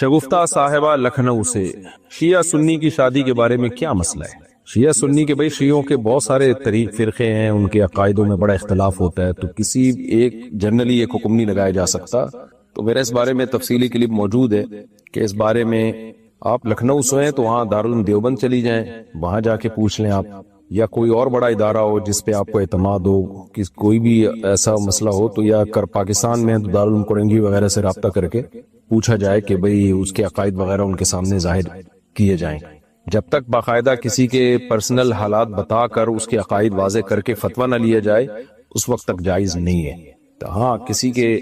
شگفتہ صاحبہ لکھنؤ سے شیعہ سنی کی شادی کے بارے میں کیا مسئلہ ہے؟ شیعہ سنی کے شیعوں کے بہت سارے فرقے ہیں، ان کے عقائدوں میں بڑا اختلاف ہوتا ہے، تو کسی ایک جنرلی ایک حکم نہیں لگایا جا سکتا۔ تو میرا اس بارے میں تفصیلی کلپ موجود ہے کہ اس بارے میں آپ لکھنؤ سے ہیں تو وہاں دارالعلوم دیوبند چلی جائیں، وہاں جا کے پوچھ لیں آپ، یا کوئی اور بڑا ادارہ ہو جس پہ آپ کو اعتماد ہو کہ کوئی بھی ایسا مسئلہ ہو تو یا پاکستان میں تو دارالعلوم کورنگی وغیرہ سے رابطہ کر کے پوچھا جائے کہ بھئی اس کے عقائد وغیرہ ان کے سامنے ظاہر کیے جائیں۔ جب تک باقاعدہ کسی کے پرسنل حالات بتا کر اس کے عقائد واضح کر کے فتویٰ نہ لیا جائے اس وقت تک جائز نہیں ہے۔ تو ہاں کسی کے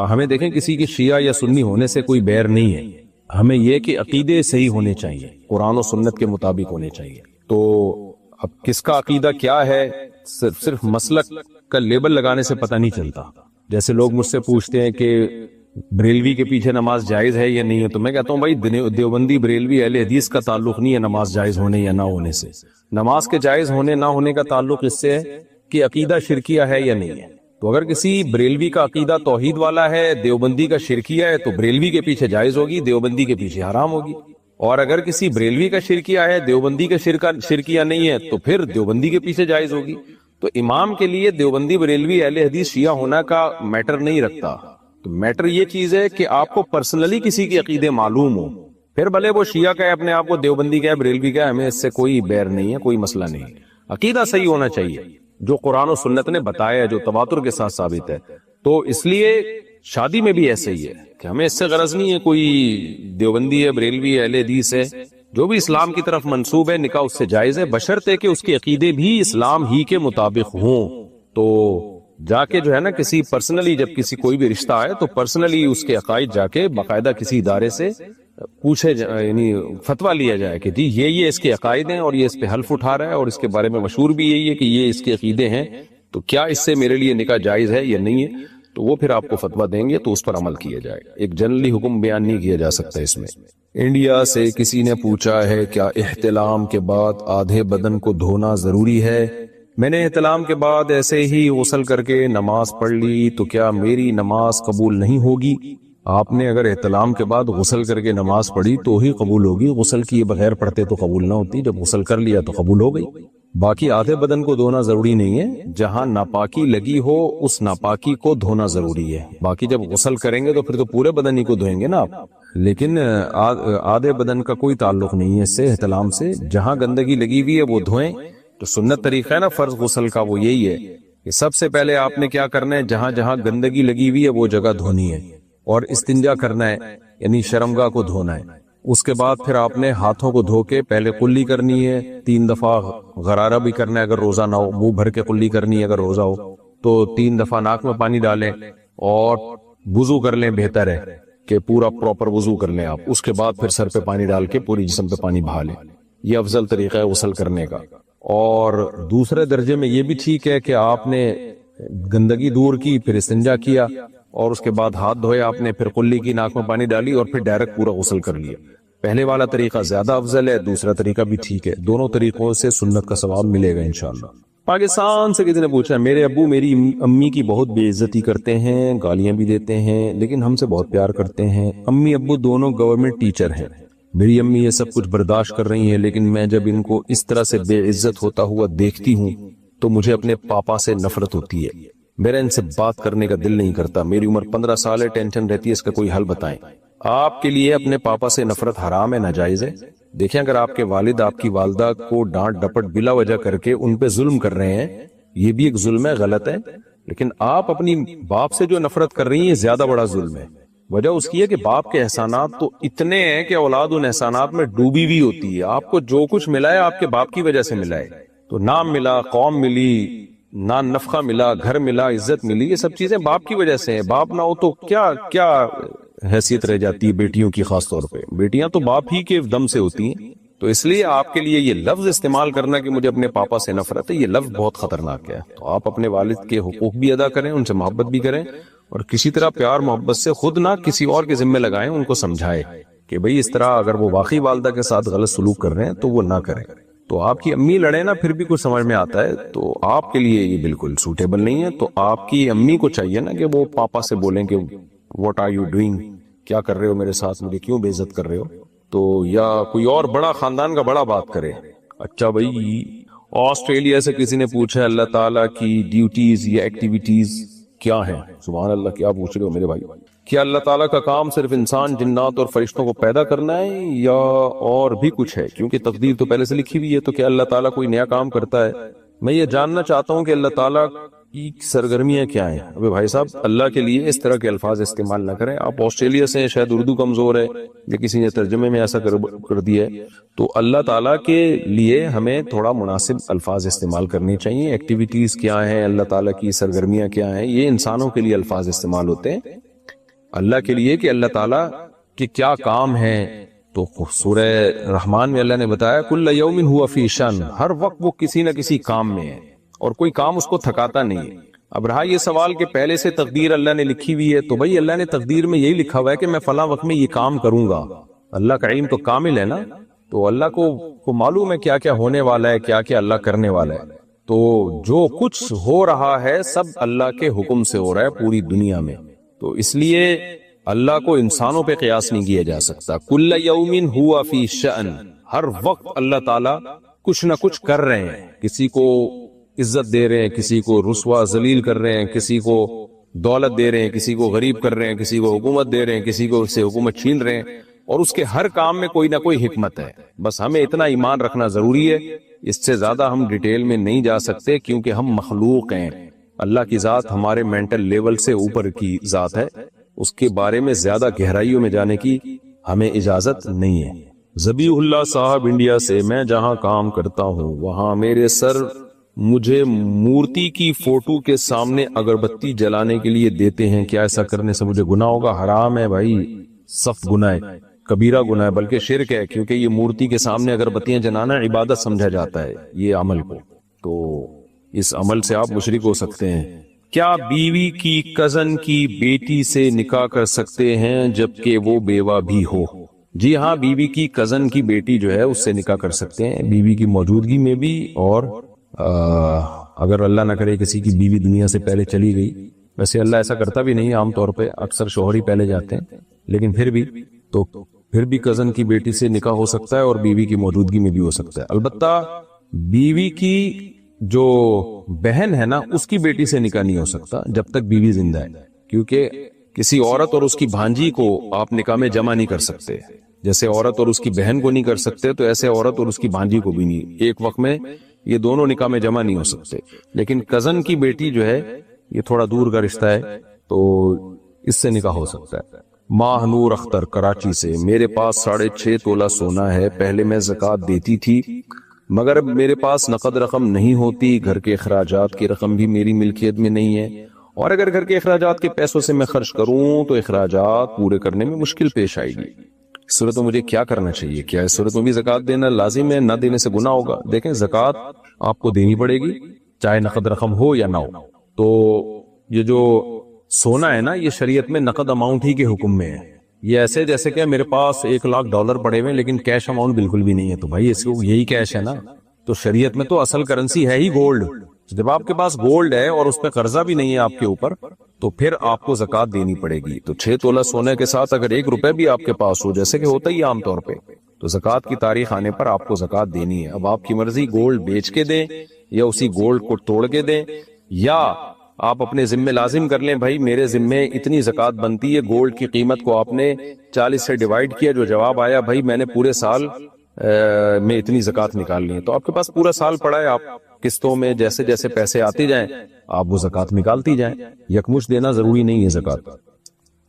ہمیں دیکھیں کسی کے شیعہ یا سنی ہونے سے کوئی بیر نہیں ہے، ہمیں یہ کہ عقیدے صحیح ہونے چاہیے، قرآن و سنت کے مطابق ہونے چاہیے۔ تو اب کس کا عقیدہ کیا ہے صرف مسلک کا لیبل لگانے سے پتہ نہیں چلتا۔ جیسے لوگ مجھ سے پوچھتے ہیں کہ بریلوی کے پیچھے نماز جائز ہے یا نہیں ہے، تو میں کہتا ہوں بھائی دیوبندی بریلوی اہل حدیث کا تعلق نہیں ہے نماز جائز ہونے یا نہ ہونے سے۔ نماز کے جائز ہونے نہ ہونے کا تعلق اس سے ہے کہ عقیدہ شرکیہ ہے یا نہیں ہے۔ تو اگر کسی بریلوی کا عقیدہ توحید والا ہے، دیوبندی کا شرکیہ ہے، تو بریلوی کے پیچھے جائز ہوگی، دیوبندی کے پیچھے حرام ہوگی۔ اور اگر کسی بریلوی کا شرکیہ ہے، دیوبندی کا شرکیہ نہیں ہے، تو پھر دیوبندی کے پیچھے جائز ہوگی۔ تو امام کے لیے دیوبندی بریلوی اہل حدیث شیعہ ہونا کا میٹر نہیں رکھتا۔ تو میٹر یہ چیز ہے کہ آپ کو پرسنلی کسی کے عقیدے معلوم ہو، پھر بھلے وہ شیعہ کہے اپنے آپ کو، دیوبندی کہے، بریلوی کہے، ہمیں اس سے کوئی بیر نہیں ہے، کوئی مسئلہ نہیں ہے۔ عقیدہ صحیح ہونا چاہیے جو قرآن و سنت نے بتایا، جو تواتر کے ساتھ ثابت ہے۔ تو اس لیے شادی میں بھی ایسے ہی ہے کہ ہمیں اس سے غرض نہیں ہے کوئی دیوبندی ہے، بریلوی ہے، اہل حدیث ہے، جو بھی اسلام کی طرف منسوب ہے نکاح اس سے جائز ہے، بشرطے کہ اس کے عقیدے بھی اسلام ہی کے مطابق ہوں۔ تو جا کے جو ہے نا کسی پرسنلی جب کسی کوئی بھی رشتہ آئے تو پرسنلی اس کے عقائد جا کے باقاعدہ کسی ادارے سے پوچھے یعنی فتویٰ لیا جائے کہ جی یہ اس کے عقائد ہیں اور یہ اس پہ حلف اٹھا رہا ہے اور اس کے بارے میں مشہور بھی یہی ہے کہ یہ اس کے عقیدے ہیں، تو کیا اس سے میرے لیے نکاح جائز ہے یا نہیں ہے، تو وہ پھر آپ کو فتویٰ دیں گے تو اس پر عمل کیا جائے گا۔ ایک جنرلی حکم بیان نہیں کیا جا سکتا اس میں۔ انڈیا سے کسی نے پوچھا ہے کیا احتلام کے بعد آدھے بدن کو دھونا ضروری ہے؟ میں نے احتلام کے بعد ایسے ہی غسل کر کے نماز پڑھ لی تو کیا میری نماز قبول نہیں ہوگی؟ آپ نے اگر احتلام کے بعد غسل کر کے نماز پڑھی تو ہی قبول ہوگی، غسل کیے بغیر پڑھتے تو قبول نہ ہوتی، جب غسل کر لیا تو قبول ہو گئی۔ باقی آدھے بدن کو دھونا ضروری نہیں ہے، جہاں ناپاکی لگی ہو اس ناپاکی کو دھونا ضروری ہے، باقی جب غسل کریں گے تو پھر تو پورے بدن ہی کو دھوئیں گے نا آپ، لیکن آدھے بدن کا کوئی تعلق نہیں ہے اس سے، احتلام سے۔ جہاں گندگی لگی ہوئی ہے وہ دھوئیں، تو سنت طریقہ ہے نا فرض غسل کا وہ یہی ہے کہ سب سے پہلے آپ نے کیا کرنا ہے، جہاں جہاں گندگی لگی ہوئی ہے وہ جگہ دھونی ہے، اور استنجا کرنا ہے یعنی شرمگاہ کو دھونا ہے۔ اس کے بعد پھر آپ نے ہاتھوں کو دھو کے پہلے قلی کرنی ہے، 3 دفعہ غرارہ بھی کرنا ہے اگر روزہ نہ ہو، منہ بھر کے قلی کرنی ہے اگر روزہ ہو تو 3 دفعہ ناک میں پانی ڈالیں اور وضو کر لیں، بہتر ہے کہ پورا پراپر وضو کر لیں آپ۔ اس کے بعد پھر سر پہ پانی ڈال کے پوری جسم پہ پانی بہا لیں، یہ افضل طریقہ ہے غسل کرنے کا۔ اور دوسرے درجے میں یہ بھی ٹھیک ہے کہ آپ نے گندگی دور کی، پھر استنجا کیا اور اس کے بعد ہاتھ دھوئے آپ نے، پھر قلی کی، ناک میں پانی ڈالی اور پھر ڈائریکٹ پورا غسل کر لیا۔ پہلے والا طریقہ زیادہ افضل ہے، دوسرا طریقہ بھی ٹھیک ہے، دونوں طریقوں سے سنت کا ثواب ملے گا انشاءاللہ۔ پاکستان سے کسی نے پوچھا میرے ابو میری امی کی بہت بے عزتی کرتے ہیں، گالیاں بھی دیتے ہیں، لیکن ہم سے بہت پیار کرتے ہیں۔ امی ابو دونوں گورنمنٹ ٹیچر ہیں، میری امی یہ سب کچھ برداشت کر رہی ہیں، لیکن میں جب ان کو اس طرح سے بے عزت ہوتا ہوا دیکھتی ہوں تو مجھے اپنے پاپا سے نفرت ہوتی ہے، میرا ان سے بات کرنے کا دل نہیں کرتا، میری عمر 15 سال ہے، ٹینشن رہتی ہے، اس کا کوئی حل بتائیں۔ آپ کے لیے اپنے پاپا سے نفرت حرام ہے، ناجائز ہے۔ دیکھیں اگر آپ کے والد آپ کی والدہ کو ڈانٹ ڈپٹ بلا وجہ کر کے ان پہ ظلم کر رہے ہیں، یہ بھی ایک ظلم ہے، غلط ہے، لیکن آپ اپنی باپ سے جو نفرت کر رہی ہیں زیادہ بڑا ظلم ہے۔ وجہ اس کی ہے کہ باپ کے احسانات تو اتنے ہیں کہ اولاد ان احسانات میں ڈوبی ہوئی ہوتی ہے۔ آپ کو جو کچھ ملا ہے آپ کے باپ کی وجہ سے ملا ہے، تو نام ملا، قوم ملی، نان نفقہ ملا، گھر ملا، عزت ملی، یہ سب چیزیں باپ کی وجہ سے ہیں۔ باپ نہ ہو تو کیا حیثیت رہ جاتی ہے بیٹیوں کی، خاص طور پہ بیٹیاں تو باپ ہی کے دم سے ہوتی ہیں۔ تو اس لیے آپ کے لیے یہ لفظ استعمال کرنا کہ مجھے اپنے پاپا سے نفرت ہے، یہ لفظ بہت خطرناک ہے۔ تو آپ اپنے والد کے حقوق بھی ادا کریں، ان سے محبت بھی کریں، اور کسی طرح پیار محبت سے خود نہ کسی اور کے ذمہ لگائیں، ان کو سمجھائیں کہ بھئی اس طرح اگر وہ واقعی والدہ کے ساتھ غلط سلوک کر رہے ہیں تو وہ نہ کریں۔ تو آپ کی امی لڑے نا پھر بھی کچھ سمجھ میں آتا ہے، تو آپ کے لیے یہ بالکل سوٹیبل نہیں ہے۔ تو آپ کی امی کو چاہیے نا کہ وہ پاپا سے بولیں کہ واٹ آر یو ڈوئنگ، کیا کر رہے ہو میرے ساتھ, مجھے کیوں بے عزت کر رہے ہو. تو یا کوئی اور بڑا خاندان کا بڑا بات کرے. اچھا بھائی, آسٹریلیا سے کسی نے پوچھا اللہ تعالیٰ کی ڈیوٹیز یا ایکٹیویٹیز کیا ہیں. سبحان اللہ, کیا پوچھ رہے ہو میرے بھائی. کیا اللہ تعالیٰ کا کام صرف انسان, جنات اور فرشتوں کو پیدا کرنا ہے یا اور بھی کچھ ہے؟ کیونکہ تقدیر تو پہلے سے لکھی ہوئی ہے. تو کیا اللہ تعالیٰ کوئی نیا کام کرتا ہے؟ میں یہ جاننا چاہتا ہوں کہ اللہ تعالیٰ کی سرگرمیاں کیا ہیں. ابے بھائی صاحب, اللہ کے لیے اس طرح کے الفاظ استعمال نہ کریں. آپ آسٹریلیا سے ہیں, شاید اردو کمزور ہے یا کسی نے ترجمے میں ایسا کر دیا ہے. تو اللہ تعالیٰ کے لیے ہمیں تھوڑا مناسب الفاظ استعمال کرنے چاہیے. ایکٹیویٹیز کیا ہیں, اللہ تعالیٰ کی سرگرمیاں کیا ہیں, یہ انسانوں کے لیے الفاظ استعمال ہوتے ہیں. اللہ کے لیے کہ اللہ تعالیٰ کے کیا کام ہیں. تو سورہ رحمان میں اللہ نے بتایا کل یوم ہوا فی شان, ہر وقت وہ کسی نہ کسی کام میں ہے اور کوئی کام اس کو تھکاتا نہیں ہے. اب رہا یہ سوال کہ پہلے سے تقدیر اللہ نے لکھی ہوئی ہے, تو بھائی اللہ نے تقدیر میں یہی لکھا ہوا ہے کہ میں فلاں وقت میں یہ کام کروں گا. اللہ کا علم تو کامل ہے نا, تو اللہ کو معلوم ہے کیا کیا ہونے والا ہے, کیا کیا اللہ کرنے والا ہے. تو جو کچھ ہو رہا ہے سب اللہ کے حکم سے ہو رہا ہے پوری دنیا میں. تو اس لیے اللہ کو انسانوں پہ قیاس نہیں کیا جا سکتا. کل یوم ہوا فی شأن, ہر وقت اللہ تعالیٰ کچھ نہ کچھ کر رہے ہیں. کسی کو عزت دے رہے ہیں, کسی کو رسوا ذلیل کر رہے ہیں, کسی کو دولت دے رہے ہیں, کسی کو غریب کر رہے ہیں, کسی کو حکومت دے رہے ہیں, کسی کو اس سے حکومت چھین رہے ہیں. اور اس کے ہر کام میں کوئی نہ کوئی حکمت ہے. بس ہمیں اتنا ایمان رکھنا ضروری ہے. اس سے زیادہ ہم ڈیٹیل میں نہیں جا سکتے کیونکہ ہم مخلوق ہیں. اللہ کی ذات ہمارے مینٹل لیول سے اوپر کی ذات ہے, اس کے بارے میں زیادہ گہرائیوں میں جانے کی ہمیں اجازت نہیں ہے. ذبیح اللہ صاحب انڈیا سے, میں جہاں کام کرتا ہوں وہاں میرے سر مجھے مورتی کی فوٹو کے سامنے اگربتی جلانے کے لیے دیتے ہیں. کیا ایسا کرنے سے مجھے گناہ ہوگا؟ حرام ہے بھائی, سخت گناہ ہے, کبیرہ گناہ ہے, بلکہ شرک ہے. کیونکہ یہ مورتی کے سامنے اگربتیاں جلانا عبادت سمجھا جاتا ہے یہ عمل کو, تو اس عمل سے آپ مشرک ہو سکتے ہیں. کیا بیوی کی کزن کی بیٹی سے نکاح کر سکتے ہیں جبکہ وہ بیوہ بھی ہو؟ جی ہاں, بیوی کی کزن کی بیٹی جو ہے اس سے نکاح کر سکتے ہیں, بیوی کی موجودگی میں بھی. اور اگر اللہ نہ کرے کسی کی بیوی دنیا سے پہلے چلی گئی, ویسے اللہ ایسا کرتا بھی نہیں عام طور پہ, اکثر شوہر ہی پہلے جاتے ہیں, لیکن پھر بھی کزن کی بیٹی سے نکاح ہو سکتا ہے اور بیوی کی موجودگی میں بھی ہو سکتا ہے. البتہ بیوی کی جو بہن ہے نا, اس کی بیٹی سے نکاح نہیں ہو سکتا جب تک بیوی زندہ ہے, کیونکہ کسی عورت اور اس کی بھانجی کو آپ نکاح میں جمع نہیں کر سکتے. جیسے عورت اور اس کی بہن کو نہیں کر سکتے, تو ایسے عورت اور اس کی بھانجی کو بھی نہیں. ایک وقت میں یہ دونوں نکاح میں جمع نہیں ہو سکتے. لیکن کزن کی بیٹی جو ہے یہ تھوڑا دور کا رشتہ ہے, تو اس سے نکاح ہو سکتا ہے. ماہ نور اختر کراچی سے, میرے پاس 6.5 تولہ سونا ہے. پہلے میں زکوٰۃ دیتی تھی مگر اب میرے پاس نقد رقم نہیں ہوتی. گھر کے اخراجات کی رقم بھی میری ملکیت میں نہیں ہے, اور اگر گھر کے اخراجات کے پیسوں سے میں خرچ کروں تو اخراجات پورے کرنے میں مشکل پیش آئے گی. اس صورت میں مجھے کیا کرنا چاہیے؟ کیا اس صورت میں بھی زکوٰۃ دینا لازم ہے؟ نہ دینے سے گناہ ہوگا؟ دیکھیں, زکوٰۃ آپ کو دینی پڑے گی چاہے نقد رقم ہو یا نہ ہو. تو یہ جو سونا ہے نا, یہ شریعت میں نقد اماؤنٹ ہی کے حکم میں ہے. یہ ایسے جیسے کہ میرے پاس $1,00,000 پڑے ہوئے لیکن کیش اماؤنٹ بالکل بھی نہیں ہے, تو بھائی اس کو یہی کیش ہے نا. تو شریعت میں تو اصل کرنسی ہے ہی گولڈ. جب آپ کے پاس گولڈ ہے اور اس پہ قرضہ بھی نہیں ہے آپ کے اوپر, تو پھر آپ کو زکوٰۃ دینی پڑے گی. تو 6 تولہ سونے کے ساتھ اگر 1 روپے بھی آپ کے پاس ہو, جیسے کہ ہوتا ہی عام طور پہ, تو زکوٰۃ کی تاریخ آنے پر آپ کو زکوٰۃ دینی ہے. اب آپ کی مرضی, گولڈ بیچ کے دیں یا اسی گولڈ کو توڑ کے دیں, یا آپ اپنے ذمے لازم کر لیں بھائی میرے ذمے اتنی زکوٰۃ بنتی ہے. گولڈ کی قیمت کو آپ نے 40 سے ڈیوائیڈ کیا, جو جواب آیا بھائی میں نے پورے سال میں اتنی زکوٰۃ نکالنی ہے, تو آپ کے پاس پورا سال پڑا ہے. آپ قسطوں میں جیسے جیسے پیسے آتے جائیں آپ وہ زکوٰۃ نکالتی جائیں. یکمشت دینا ضروری نہیں ہے زکوٰۃ.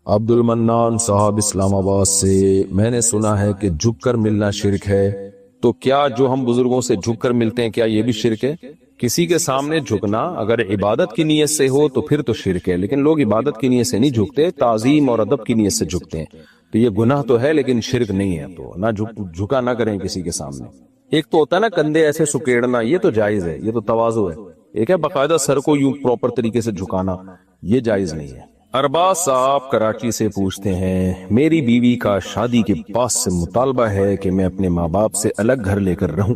عبد المنان صاحب اسلام آباد سے, میں نے سنا ہے کہ جھک کر ملنا شرک ہے, تو کیا جو ہم بزرگوں سے جھک کر ملتے ہیں کیا یہ بھی شرک ہے؟ کسی کے سامنے جھکنا اگر عبادت کی نیت سے ہو تو پھر تو شرک ہے, لیکن لوگ عبادت کی نیت سے نہیں جھکتے, تعظیم اور ادب کی نیت سے جھکتے ہیں. تو یہ گناہ تو ہے لیکن شرک نہیں ہے. تو نہ جھکا نہ کریں کسی کے سامنے. ایک تو ہوتا ہے نا کندھے ایسے سکیڑنا, یہ تو جائز ہے, یہ تو تواضع ہے. ایک ہے باقاعدہ سر کو یوں پراپر طریقے سے جھکانا, یہ جائز نہیں ہے. ارباز صاحب کراچی سے پوچھتے ہیں, میری بیوی کا شادی کے بعد سے مطالبہ ہے کہ میں اپنے ماں باپ سے الگ گھر لے کر رہوں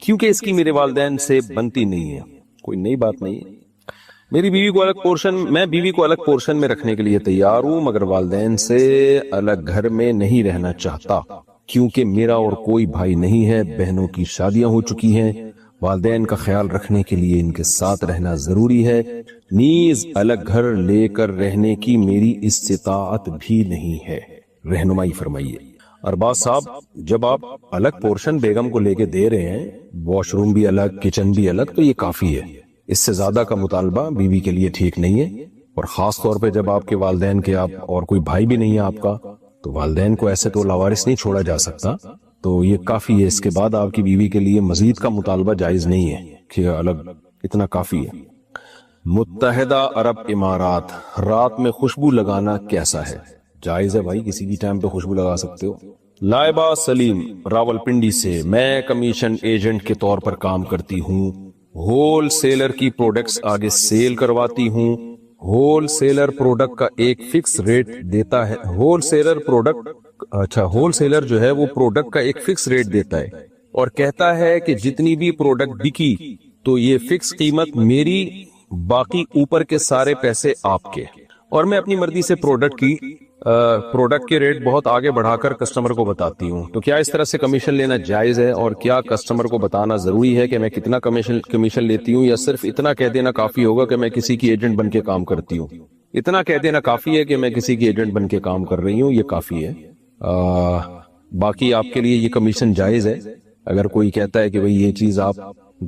کیونکہ اس کی میرے والدین سے بنتی نہیں ہے. کوئی نئی بات نہیں ہے, میری بیوی کو الگ پورشن میں بیوی کو الگ پورشن میں رکھنے کے لیے تیار ہوں، مگر والدین سے الگ گھر میں نہیں رہنا چاہتا کیونکہ میرا اور کوئی بھائی نہیں ہے، بہنوں کی شادیاں ہو چکی ہیں، والدین کا خیال رکھنے کے لیے ان کے ساتھ رہنا ضروری ہے، نیز الگ گھر لے کر رہنے کی میری استطاعت بھی نہیں ہے، رہنمائی فرمائیے۔ ارباز صاحب، جب آپ الگ پورشن بیگم کو لے کے دے رہے ہیں، واش روم بھی الگ، کچن بھی الگ، تو یہ کافی ہے، اس سے زیادہ کا مطالبہ بیوی کے لیے ٹھیک نہیں ہے، اور خاص طور پہ جب آپ کے والدین کے آپ اور کوئی بھائی بھی نہیں ہے آپ کا، تو والدین کو ایسے تو لاوارث نہیں چھوڑا جا سکتا، تو یہ کافی ہے، اس کے بعد آپ کی بیوی کے لیے مزید کا مطالبہ جائز نہیں ہے کہ الگ، اتنا کافی ہے۔ متحدہ عرب امارات، رات میں خوشبو لگانا کیسا ہے؟ جائز ہے بھائی، کسی بھی ٹائم پہ خوشبو لگا سکتے ہو۔ لائبہ سلیم راول پنڈی سے، میں کمیشن ایجنٹ کے طور پر کام کرتی ہوں، ہول سیلر کی پروڈکٹس آگے سیل کرواتی ہوں، ہول سیلر پروڈکٹ کا ایک فکس ریٹ دیتا ہے، ہول سیلر جو ہے وہ پروڈکٹ کا ایک فکس ریٹ دیتا ہے اور کہتا ہے کہ جتنی بھی پروڈکٹ بکی تو یہ فکس قیمت میری، باقی اوپر کے سارے پیسے آپ کے، اور میں اپنی مرضی سے پروڈکٹ کے ریٹ بہت آگے بڑھا کر کسٹمر کو بتاتی ہوں، تو کیا اس طرح سے کمیشن لینا جائز ہے؟ اور کیا کسٹمر کو بتانا ضروری ہے کہ میں کتنا کمیشن لیتی ہوں، یا صرف اتنا کہہ دینا کافی ہوگا کہ میں کسی کی ایجنٹ بن کے کام کرتی ہوں؟ اتنا کہہ دینا کافی ہے کہ میں کسی کی ایجنٹ بن کے کام کر رہی ہوں، یہ کافی ہے۔ باقی آپ کے لیے یہ کمیشن جائز ہے، اگر کوئی کہتا ہے کہ بھئی یہ چیز آپ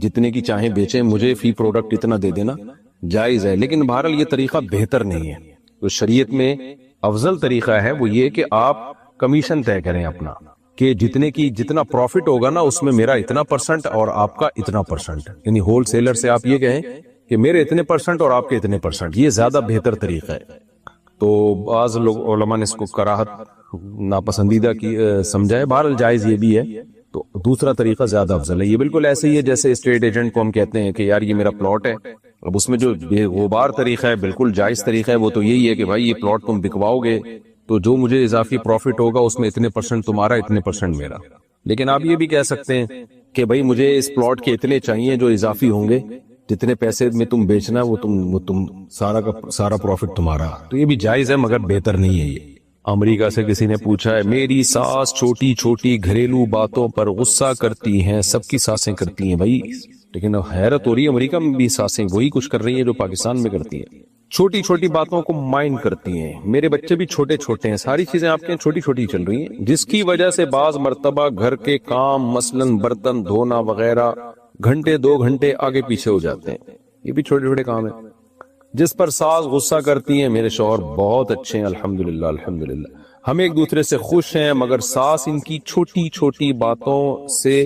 جتنے کی چاہیں بیچیں، مجھے فی پروڈکٹ اتنا دے دینا، جائز ہے، لیکن بہرحال یہ طریقہ بہتر نہیں ہے۔ تو شریعت میں افضل طریقہ ہے وہ یہ کہ آپ کمیشن طے کریں اپنا، کہ جتنا پروفٹ ہوگا نا اس میں میرا اتنا پرسنٹ اور آپ کا اتنا پرسنٹ، یعنی ہول سیلر سے آپ یہ کہیں کہ میرے اتنے پرسنٹ اور آپ کے اتنے پرسنٹ، یہ زیادہ بہتر طریقہ ہے۔ تو بعض لوگ علماء نے اس کو کراہت، ناپسندیدہ کی سمجھائے، بہرحال جائز یہ بھی ہے، تو دوسرا طریقہ زیادہ افضل ہے۔ یہ بالکل ایسے ہی ہے جیسے اسٹیٹ ایجنٹ کو ہم کہتے ہیں کہ یار یہ میرا پلاٹ ہے، اب اس میں جو بے غبار طریقہ ہے، بالکل جائز طریقہ ہے، وہ تو یہی ہے کہ بھائی یہ پلاٹ تم بکواؤ گے تو جو مجھے اضافی پروفٹ ہوگا اس میں اتنے پرسنٹ تمہارا، اتنے پرسنٹ میرا۔ لیکن آپ یہ بھی کہہ سکتے ہیں کہ بھائی مجھے اس پلاٹ کے اتنے چاہیے جو اضافی ہوں گے، جتنے پیسے میں تم بیچنا وہ تم سارا کا سارا پروفٹ تمہارا، تو یہ بھی جائز ہے مگر بہتر نہیں ہے یہ۔ امریکہ سے کسی نے پوچھا ہے، میری ساس چھوٹی چھوٹی گھریلو باتوں پر غصہ کرتی ہیں، سب کی ساسیں کرتی ہیں بھائی، لیکن حیرت ہو رہی ہے امریکہ میں بھی ساسیں وہی کچھ کر رہی ہیں جو پاکستان میں کرتی ہیں، چھوٹی چھوٹی باتوں کو مائنڈ کرتی ہیں، میرے بچے بھی چھوٹے چھوٹے ہیں، ساری چیزیں آپ کے چھوٹی چھوٹی چل رہی ہیں، جس کی وجہ سے بعض مرتبہ گھر کے کام مثلاً برتن دھونا وغیرہ گھنٹے 2 گھنٹے آگے پیچھے ہو جاتے ہیں، یہ بھی چھوٹے چھوٹے کام ہیں جس پر ساس غصہ کرتی ہیں۔ میرے شوہر بہت اچھے ہیں الحمدللہ الحمدللہ، ہم ایک دوسرے سے خوش ہیں، مگر ساس ان کی چھوٹی چھوٹی باتوں سے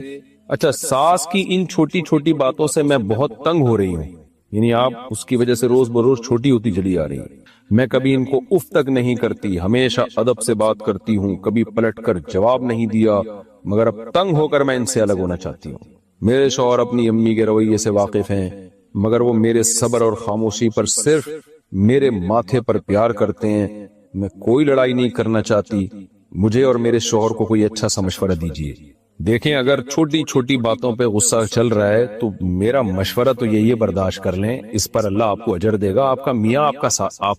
ساس کی ان چھوٹی چھوٹی باتوں سے میں بہت تنگ ہو رہی ہوں، یعنی آپ اس کی وجہ سے روز بروز چھوٹی ہوتی چلی آ رہی ہیں، میں کبھی ان کو اف تک نہیں کرتی، ہمیشہ ادب سے بات کرتی ہوں، کبھی پلٹ کر جواب نہیں دیا، مگر اب تنگ ہو کر میں ان سے الگ ہونا چاہتی ہوں۔ میرے شوہر اپنی امی کے رویے سے واقف ہیں، مگر وہ میرے صبر اور خاموشی پر صرف میرے ماتھے پر پیار کرتے ہیں، میں کوئی لڑائی نہیں کرنا چاہتی، مجھے اور میرے شوہر کو کوئی اچھا سا مشورہ دیجیے۔ دیکھیں اگر چھوٹی چھوٹی باتوں پہ غصہ چل رہا ہے تو میرا مشورہ تو یہی ہے، برداشت کر لیں، اس پر اللہ آپ کو اجر دے گا، آپ کا میاں آپ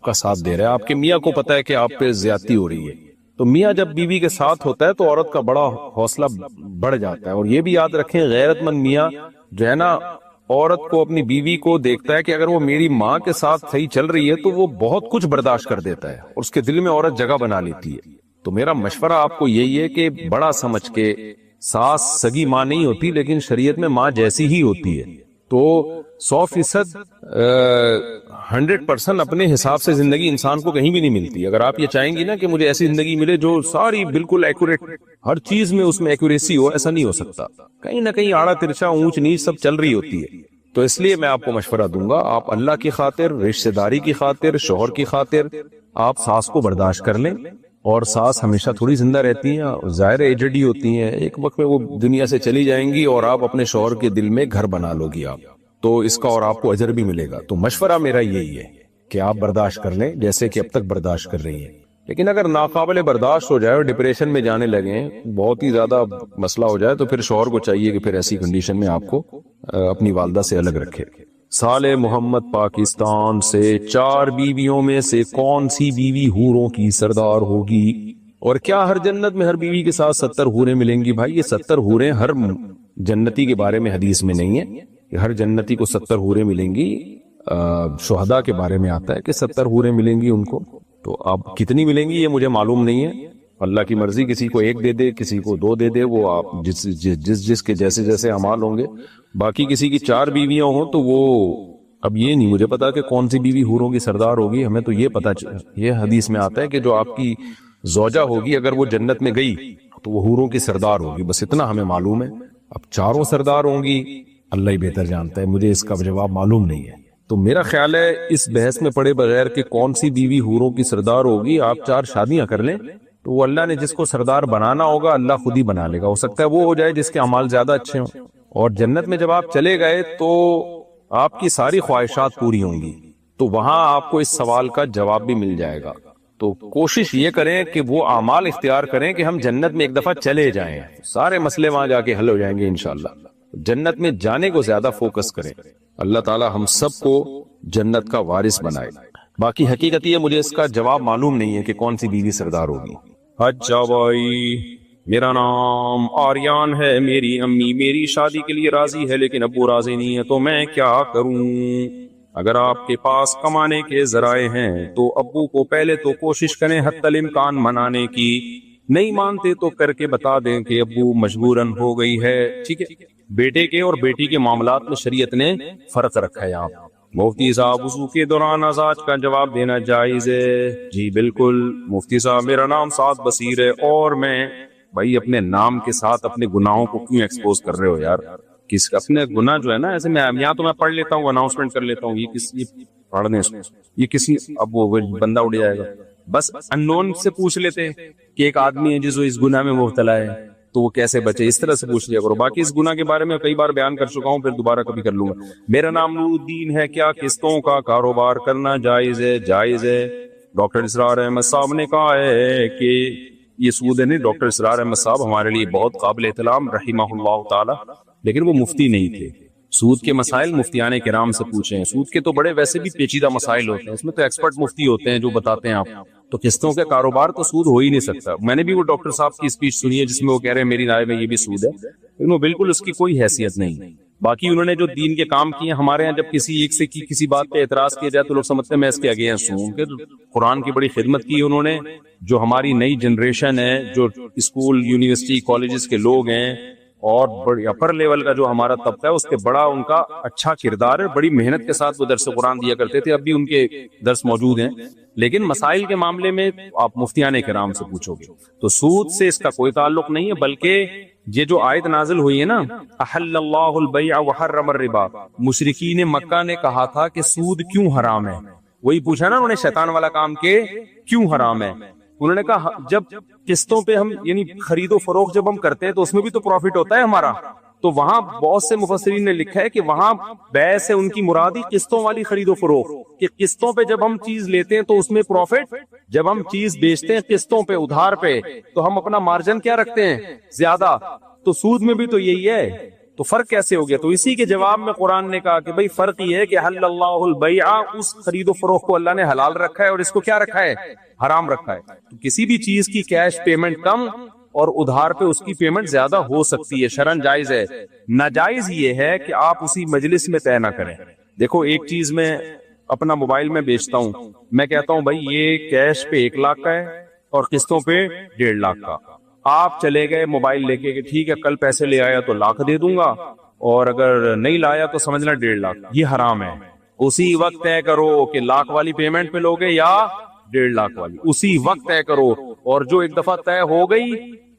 کا ساتھ دے رہا ہے، آپ کے میاں کو پتا ہے کہ آپ پہ زیادتی ہو رہی ہے، تو میاں جب بیوی کے ساتھ ہوتا ہے تو عورت کا بڑا حوصلہ بڑھ جاتا ہے۔ اور یہ بھی یاد رکھیں، غیرت مند میاں جو ہے نا، عورت کو اپنی بیوی کو دیکھتا ہے کہ اگر وہ میری ماں کے ساتھ صحیح چل رہی ہے تو وہ بہت کچھ برداشت کر دیتا ہے اور اس کے دل میں عورت جگہ بنا لیتی ہے۔ تو میرا مشورہ آپ کو یہی ہے کہ بڑا سمجھ کے، ساس سگی ماں نہیں ہوتی لیکن شریعت میں ماں جیسی ہی ہوتی ہے، تو 100% 100% اپنے حساب سے زندگی انسان کو کہیں بھی نہیں ملتی۔ اگر آپ یہ چاہیں گی نا کہ مجھے ایسی زندگی ملے جو ساری بالکل ایکوریٹ، ہر چیز میں اس میں ایکوریسی ہو، ایسا نہیں ہو سکتا، کہیں نہ کہیں آڑا ترچا اونچ نیچ سب چل رہی ہوتی ہے۔ تو اس لیے میں آپ کو مشورہ دوں گا، آپ اللہ کی خاطر، رشتہ داری کی خاطر، شوہر کی خاطر آپ ساس کو برداشت کر لیں، اور ساس ہمیشہ تھوڑی زندہ رہتی ہیں، ظاہر ایجڈ ہی ہوتی ہیں، ایک وقت میں وہ دنیا سے چلی جائیں گی اور آپ اپنے شوہر کے دل میں گھر بنا لو گی آپ، تو اس کا اور آپ کو اجر بھی ملے گا۔ تو مشورہ میرا یہی ہے کہ آپ برداشت کر لیں جیسے کہ اب تک برداشت کر رہی ہیں، لیکن اگر ناقابل برداشت ہو جائے اور ڈپریشن میں جانے لگیں، بہت ہی زیادہ مسئلہ ہو جائے، تو پھر شوہر کو چاہیے کہ پھر ایسی کنڈیشن میں آپ کو اپنی والدہ سے الگ رکھے۔ سال محمد پاکستان سے 4 بیویوں میں سے کون سی بیوی حوروں کی سردار ہوگی؟ اور کیا ہر جنت میں ہر بیوی کے ساتھ 70 حوریں ملیں گی؟ بھائی یہ 70 حوریں ہر جنتی کے بارے میں حدیث میں نہیں ہے کہ ہر جنتی کو 70 حوریں ملیں گی. شہداء کے بارے میں آتا ہے کہ 70 حوریں ملیں گی ان کو. تو اب کتنی ملیں گی یہ مجھے معلوم نہیں ہے. اللہ کی مرضی، کسی کو 1 دے دے، کسی کو 2 دے دے، وہ آپ جس کے جیسے جیسے اعمال ہوں گے. باقی کسی کی 4 بیویاں ہوں تو وہ اب یہ نہیں مجھے پتا کہ کون سی بیوی حوروں کی سردار ہوگی. ہمیں تو یہ پتا یہ حدیث میں آتا ہے کہ جو آپ کی زوجہ ہوگی اگر وہ جنت میں گئی تو وہ حوروں کی سردار ہوگی. بس اتنا ہمیں معلوم ہے. اب 4 سردار ہوں گی اللہ ہی بہتر جانتا ہے، مجھے اس کا جواب معلوم نہیں ہے. تو میرا خیال ہے اس بحث میں پڑے بغیر کہ کون سی بیوی حوروں کی سردار ہوگی، آپ 4 شادیاں کر لیں تو وہ اللہ نے جس کو سردار بنانا ہوگا اللہ خود ہی بنا لے گا. ہو سکتا ہے وہ ہو جائے جس کے اعمال زیادہ اچھے ہوں. اور جنت میں جب آپ چلے گئے تو آپ کی ساری خواہشات پوری ہوں گی، تو وہاں آپ کو اس سوال کا جواب بھی مل جائے گا. تو کوشش یہ کریں کہ وہ اعمال اختیار کریں کہ ہم جنت میں ایک دفعہ چلے جائیں، سارے مسئلے وہاں جا کے حل ہو جائیں گے انشاءاللہ. جنت میں جانے کو زیادہ فوکس کریں. اللہ تعالی ہم سب کو جنت کا وارث بنائے. باقی حقیقت یہ مجھے اس کا جواب معلوم نہیں ہے کہ کون سی بیوی سردار ہوگی. اچھا بھائی، میرا نام آریان ہے، میری امی میری شادی کے لیے راضی ہے لیکن ابو راضی نہیں ہے، تو میں کیا کروں؟ اگر آپ کے پاس کمانے کے ذرائع ہیں تو ابو کو پہلے تو کوشش کریں حتی الامکان منانے کی. نہیں مانتے تو کر کے بتا دیں کہ ابو مجبوراً ہو گئی ہے. ٹھیک ہے، بیٹے کے اور بیٹی کے معاملات میں شریعت نے فرق رکھا ہے. آپ مفتی صاحب، وضو کے دوران ازواج کا جواب دینا جائز ہے؟ جی بالکل مفتی صاحب، میرا نام سعد بصیر ہے اور میں بھائی اپنے نام کے ساتھ اپنے گناہوں کو کیوں ایکسپوز کر رہے ہو یار؟ کس اپنے گناہ جو ہے نا، ایسے میں یہاں تو میں پڑھ لیتا ہوں، اناؤنسمنٹ کر لیتا ہوں، یہ پڑھنے یہ کسی اب وہ بندہ اڑ جائے گا. بس اننون سے پوچھ لیتے کہ ایک آدمی ہے جس کو اس گناہ میں مبتلا ہے تو وہ کیسے بچے، اس طرح سے پوچھ لیا کرو. باقی اس گناہ کے بارے میں کئی بار بیان کر چکا ہوں، پھر دوبارہ کبھی کر لوں گا. میرا نام نور الدین ہے، کیا قسطوں کا کاروبار کرنا جائز ہے؟ جائز ہے. ڈاکٹر اسرار احمد صاحب نے کہا ہے کہ یہ سود ہے نہیں. ڈاکٹر اسرار احمد صاحب ہمارے لیے بہت قابل احترام رحمہ اللہ تعالی، لیکن وہ مفتی نہیں تھے. سود کے مسائل مفتیان کرام سے پوچھیں. سود کے تو بڑے ویسے بھی پیچیدہ مسائل ہوتے ہیں، اس میں تو ایکسپرٹ مفتی ہوتے ہیں جو بتاتے ہیں. آپ تو قسطوں کے کاروبار تو سود ہو ہی نہیں سکتا. میں نے بھی وہ ڈاکٹر صاحب کی اسپیچ سنی ہے جس میں وہ کہہ رہے ہیں میری رائے میں یہ بھی سود ہے، لیکن وہ بالکل اس کی کوئی حیثیت نہیں. باقی انہوں نے جو دین کے کام کیے، ہمارے ہاں جب کسی ایک سے کسی بات پہ اعتراض کیا جائے تو لوگ سمجھتے ہیں میں اس کے اگینسٹ ہوں. کہ قرآن کی بڑی خدمت کی انہوں نے. جو ہماری نئی جنریشن ہے، جو اسکول یونیورسٹی کالجز کے لوگ ہیں اور بڑی اپر لیول کا جو ہمارا طبقہ ہے، اس کے بڑا ان کا اچھا کردار ہے. بڑی محنت کے ساتھ وہ درس قرآن دیا کرتے تھے، اب بھی ان کے درس موجود ہیں. لیکن مسائل کے معاملے میں آپ مفتیان کرام سے پوچھو گے تو سود سے اس کا کوئی تعلق نہیں ہے. بلکہ یہ جو آیت نازل ہوئی ہے نا، احل اللہ البیع وحرم الربا، مشرکین مکہ نے کہا تھا کہ سود کیوں حرام ہے. وہی پوچھا نا انہوں نے شیطان والا کام کہ کیوں حرام ہے. انہوں نے کہا جب قسطوں پہ ہم یعنی خرید و فروخت جب ہم کرتے ہیں تو اس میں بھی تو پروفٹ ہوتا ہے ہمارا. تو وہاں بہت سے مفسرین نے لکھا ہے کہ وہاں بیع سے ان کی مرادی قسطوں والی خرید و فروخت، کہ قسطوں پہ جب ہم چیز لیتے ہیں تو اس میں پروفٹ، جب ہم چیز بیچتے ہیں قسطوں پہ ادھار پہ تو ہم اپنا مارجن کیا رکھتے ہیں؟ زیادہ. تو سود میں بھی تو یہی ہے. تو فرق کیسے ہو گیا؟ تو اسی کے جواب میں قرآن نے کہا کہ بھئی فرق یہ ہے کہ حل اللہ البیع، اس خرید و فروخت کو اللہ نے حلال رکھا ہے اور اس کو کیا رکھا ہے؟ حرام رکھا ہے. تو کسی بھی چیز کی کیش پیمنٹ کم اور ادھار پہ اس کی پیمنٹ زیادہ ہو سکتی ہے، شرعاً جائز ہے. ناجائز یہ ہے کہ آپ اسی مجلس میں طے نہ کریں. دیکھو ایک چیز میں اپنا موبائل میں بیچتا ہوں، میں کہتا ہوں بھائی یہ کیش پہ 1 لاکھ کا ہے اور قسطوں پہ 1.5 لاکھ کا. آپ چلے گئے موبائل لے کے کہ ٹھیک ہے کل پیسے لے آیا تو 1 لاکھ دے دوں گا، اور اگر نہیں لایا تو سمجھنا 1.5 لاکھ. یہ حرام ہے. اسی وقت طے کرو کہ 1 لاکھ والی پیمنٹ پہ لوگے یا 1.5 لاکھ والی، اسی وقت طے کرو. اور جو ایک دفعہ طے ہو گئی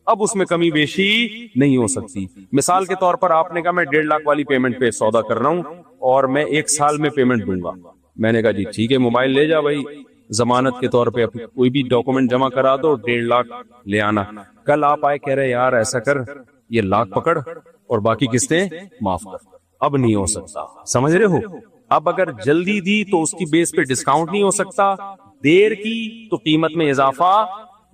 اب اس میں کمی بیشی نہیں ہو سکتی. مثال کے طور پر آپ نے کہا میں 1.5 لاکھ والی پیمنٹ پہ سودا کر رہا ہوں اور میں 1 سال میں پیمنٹ دوں گا. میں نے کہا جی ٹھیک ہے موبائل لے جا بھائی، ضمانت کے طور پہ کوئی بھی ڈاکومنٹ جمع کرا دو، 1.5 لاکھ لے آنا. کل آپ آئے کہہ رہے یار ایسا کر یہ 1 لاکھ پکڑ اور باقی قسطیں معاف کر. اب نہیں ہو سکتا، سمجھ رہے ہو؟ اب اگر جلدی دی تو اس کی بیس پہ ڈسکاؤنٹ نہیں ہو سکتا، دیر کی تو قیمت میں اضافہ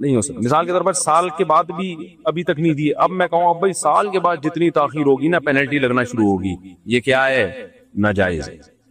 نہیں ہو سکتا. مثال کے طور پر سال کے بعد بھی ابھی تک نہیں دیے، اب میں کہوں اب بھائی سال کے بعد جتنی تاخیر ہوگی نا پینلٹی لگنا شروع ہوگی. یہ کیا ہے؟ ناجائز ہے.